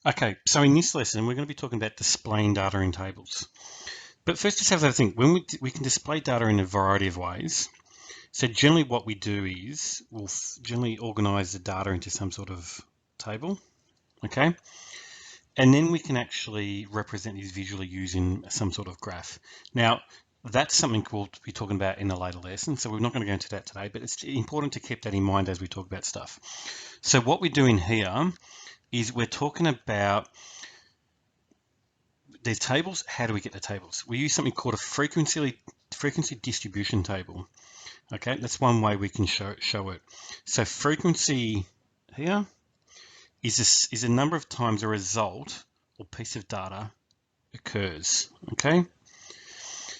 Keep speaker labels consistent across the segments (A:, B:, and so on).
A: Okay, so in this lesson, we're going to be talking about displaying data in tables. But first, let's have a think. When we can display data in a variety of ways. So generally what we do is we'll generally organize the data into some sort of table, okay? And then we can actually represent this visually using some sort of graph. Now, that's something we'll be talking about in a later lesson, so we're not going to go into that today, but it's important to keep that in mind as we talk about stuff. So what we're doing here is we're talking about these tables. How do we get the tables? We use something called a frequency distribution table. Okay, that's one way we can show it. So frequency here is a number of times a result or piece of data occurs. Okay,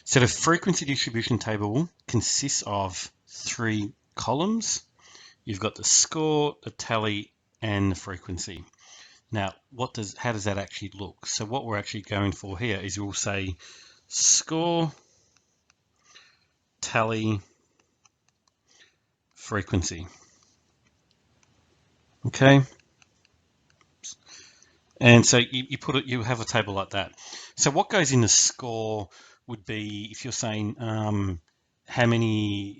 A: so the frequency distribution table consists of 3 columns. You've got the score, the tally, and the frequency. Now, how does that actually look? So what we're actually going for here is we'll say score, tally, frequency. Okay. And so you have a table like that. So what goes in the score would be if you're saying how many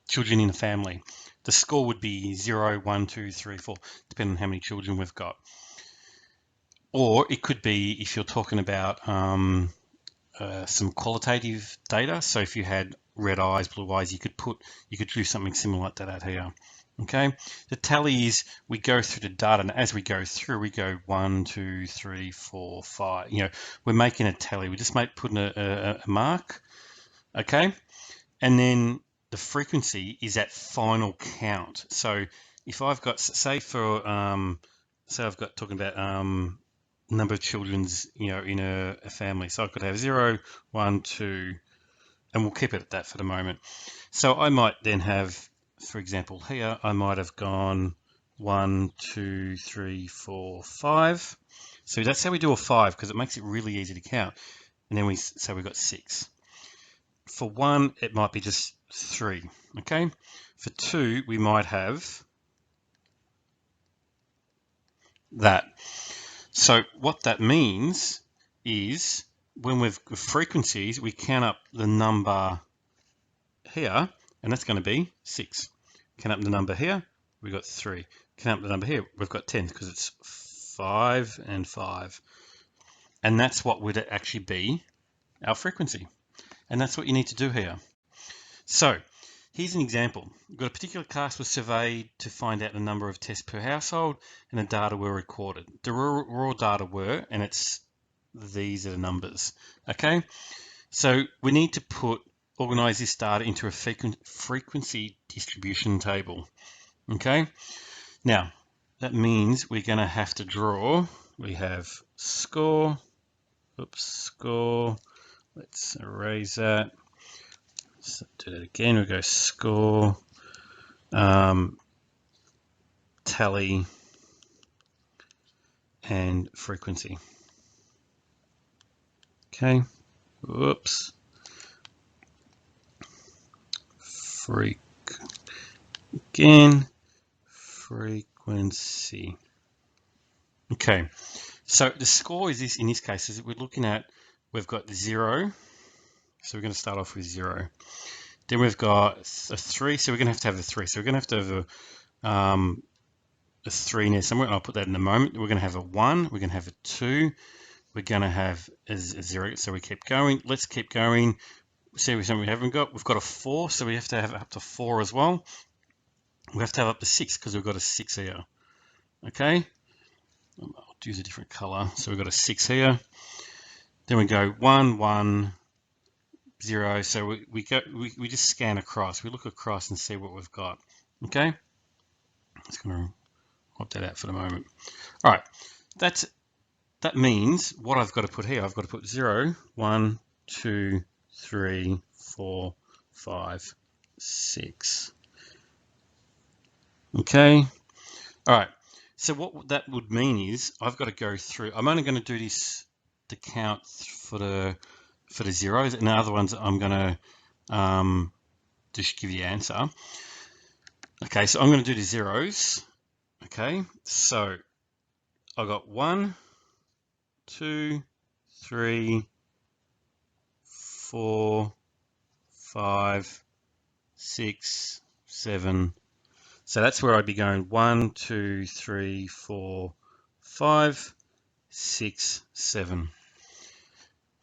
A: children in the family. The score would be 0, 1, 2, 3, 4, depending on how many children we've got. Or it could be if you're talking about some qualitative data. So if you had red eyes, blue eyes, you could do something similar like that out here. Okay, the tally is we go through the data, and as we go through, we go 1, 2, 3, 4, 5. You know, we're making a tally. We just putting a mark. Okay, and then the frequency is that final count. So if I've got, say I've got talking about number of children's, in a family. So I could have 0, 1, 2, and we'll keep it at that for the moment. So I might then have, for example, here, I might have gone 1, 2, 3, 4, 5. So that's how we do a 5 because it makes it really easy to count. And then so we've got 6. For 1, it might be just 3. Okay. For 2, we might have that. So what that means is when we've frequencies, we count up the number here, and that's going to be 6. Count up the number here, we've got 3. Count up the number here, we've got 10 because it's 5 and 5. And that's what would actually be our frequency. And that's what you need to do here. So here's an example. We've got a particular class was surveyed to find out the number of tests per household, and the data were recorded. The raw data were, and these are the numbers. Okay, so we need to organize this data into a frequency distribution table. Okay, now that means we're going to have to draw. We have score. Score. Let's erase that. So do that again. We go score, tally, and frequency. Okay. Whoops. Again. Frequency. Okay. So the score is in this case, is we're looking at, we've got 0. So we're going to start off with 0. Then we've got a 3. So we're going to have a 3. So we're going to have a 3 in there somewhere. I'll put that in a moment. We're going to have a 1. We're going to have a 2. We're going to have a 0. So we keep going. Let's keep going. See something we haven't got. We've got a 4. So we have to have up to 4 as well. We have to have up to 6 because we've got a 6 here. Okay. I'll use a different color. So we've got a 6 here. Then we go 1, 1, 0. So we just scan across. We look across and see what we've got. Okay. Just going to wipe that out for the moment. All right. That means what I've got to put here, I've got to put 0, 1, 2, 3, 4, 5, 6. Okay. All right. So what that would mean is I've got to go through. I'm only going to do this to count for the zeros, and the other ones I'm going to just give you the answer. Okay, so I'm going to do the zeros. Okay, so I got 1, 2, 3, 4, 5, 6, 7. So that's where I'd be going 1, 2, 3, 4, 5, 6, 7.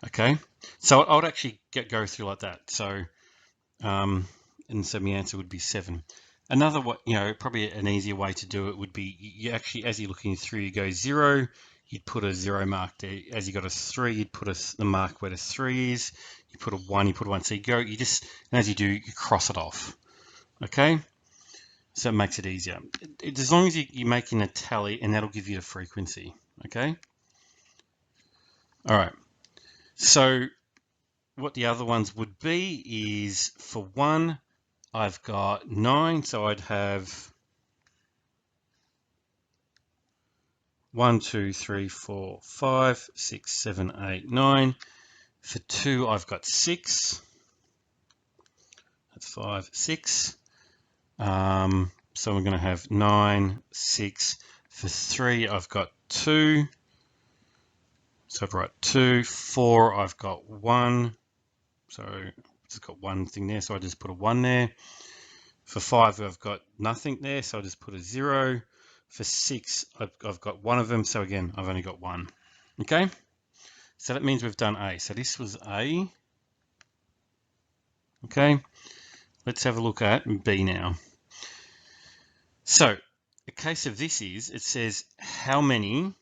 A: Okay, so I would actually go through like that. So, and so my answer would be 7. Another, probably an easier way to do it would be you actually, as you're looking through, you go 0, you'd put a 0 mark there. As you got a 3, you'd put the mark where the 3 is. You put a 1, you put a 1. So you just, and as you do, you cross it off. Okay, so it makes it easier. As long as you're making a tally, and that'll give you a frequency. Okay. All right. So what the other ones would be is for 1, I've got 9, so I'd have 1, 2, 3, 4, 5, 6, 7, 8, 9. For 2, I've got 6. That's 5, 6. So I'm going to have 9, 6. For 3, I've got 2. So I'd write 2. 4, I've got 1. So I've just got one thing there, so I just put a 1 there. For 5, I've got nothing there, so I'll just put a 0. For 6, I've got one of them, so again, I've only got 1. Okay, so that means we've done A. So this was A. Okay, let's have a look at B now. So the case of this is, it says how many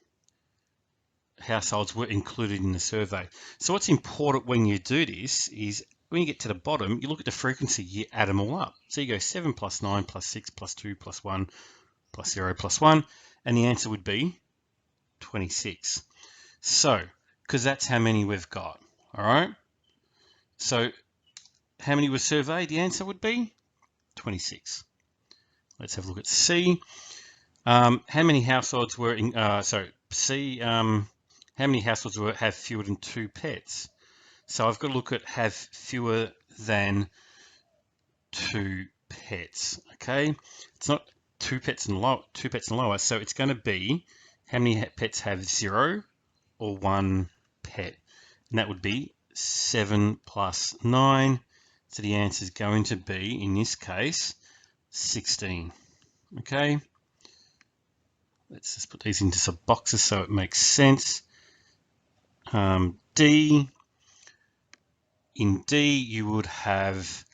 A: households were included in the survey. So what's important when you do this is when you get to the bottom, you look at the frequency, you add them all up. So you go 7 plus 9 plus 6 plus 2 plus 1 plus 0 plus 1, and the answer would be 26. So, because that's how many we've got, all right? So how many were surveyed? The answer would be 26. Let's have a look at C. How many households were in, C, how many households have fewer than 2 pets? So I've got to look at have fewer than 2 pets, okay? It's not 2 pets and lower, so it's going to be how many pets have 0 or 1 pet, and that would be 7 plus 9. So the answer is going to be, in this case, 16. Okay, let's just put these into some boxes so it makes sense. D. In D, you would have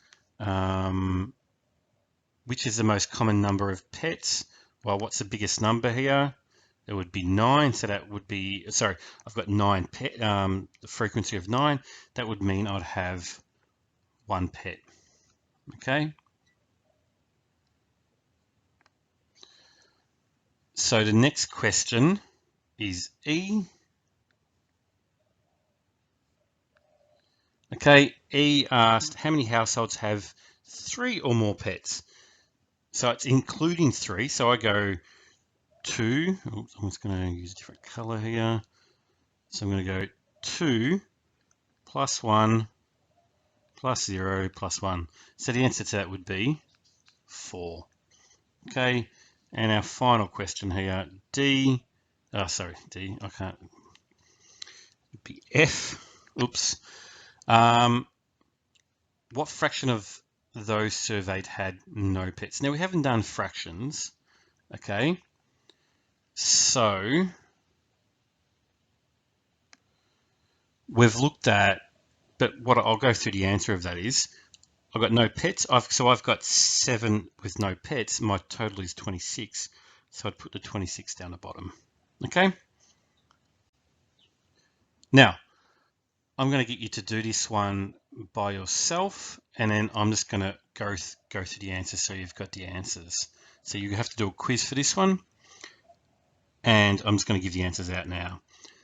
A: which is the most common number of pets? Well, what's the biggest number here? It would be 9, so that would be, sorry, I've got 9 pet, the frequency of 9. That would mean I'd have 1 pet, okay? So the next question is E. Okay, E asked how many households have 3 or more pets? So it's including 3, so I go 2. Oops, I'm just going to use a different color here. So I'm going to go 2 plus 1 plus 0 plus 1. So the answer to that would be 4. Okay, and our final question here, D. D. I can't. It'd be F. Oops. What fraction of those surveyed had no pets? Now we haven't done fractions. Okay, so we've looked at, but what I'll go through the answer of that is, I've got no pets. So I've got 7 with no pets. My total is 26. So I'd put the 26 down the bottom. Okay. Now, I'm going to get you to do this one by yourself, and then I'm just going to go through the answers so you've got the answers. So you have to do a quiz for this one, and I'm just going to give the answers out now.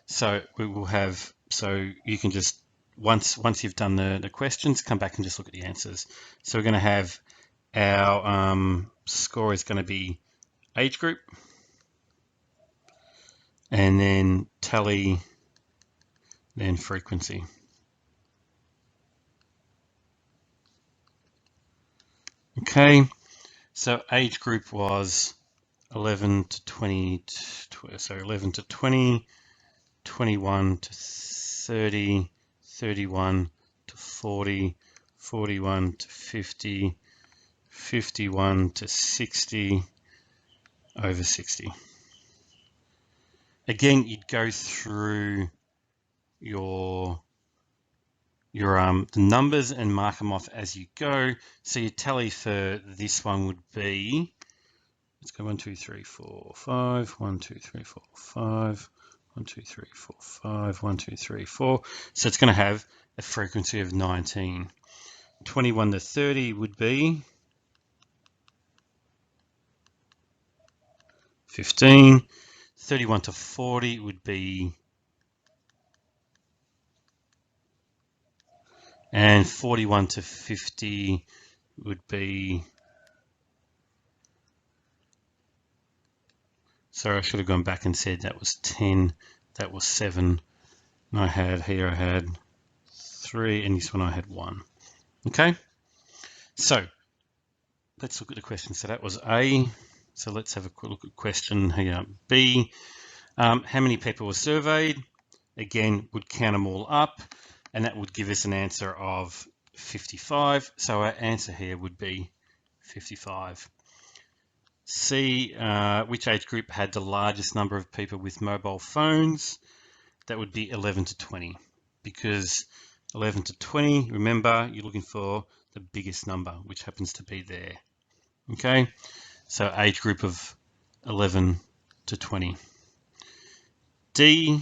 A: So we will have, so you can just, once you've done the questions, come back and just look at the answers. So we're going to have our score is going to be age group, and then tally, then frequency. Okay, so age group was 11 to 20, so 11 to 20, 21 to 30, 31 to 40, 41 to 50, 51 to 60, over 60. Again, you'd go through your the numbers and mark them off as you go. So your tally for this one would be, let's go 1, 2, 3, 4, 5, 1, 2, 3, 4, 5, 1, 2, 3, 4, 5, 1, 2, 3, 4. So it's going to have a frequency of 19. 21 to 30 would be 15. 31 to 40 would be, and 41 to 50 would be, sorry, I should have gone back and said that was 10, that was 7, and I had 3, and this one I had 1. Okay, so let's look at the question. So that was A. So let's have a quick look at question here. B, how many people were surveyed? Again, would count them all up, and that would give us an answer of 55. So our answer here would be 55. C, which age group had the largest number of people with mobile phones? That would be 11 to 20, because 11 to 20, remember, you're looking for the biggest number, which happens to be there. Okay, so age group of 11 to 20. D,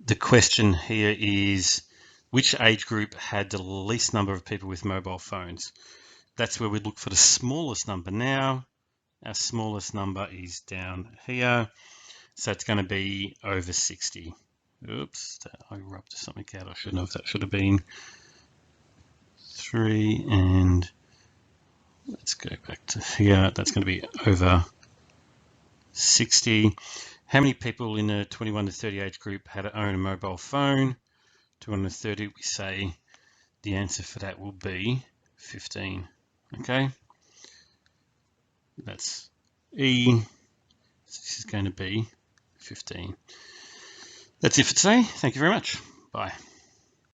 A: the question here is, which age group had the least number of people with mobile phones? That's where we look for the smallest number now. Our smallest number is down here. So it's going to be over 60. Oops, I rubbed something out. I shouldn't have. That should have been 3, and let's go back to here. That's going to be over 60. How many people in the 21 to 30 age group had to own a mobile phone? 21 to 30, we say the answer for that will be 15. Okay, that's E. This is going to be 15. That's it for today. Thank you very much. Bye.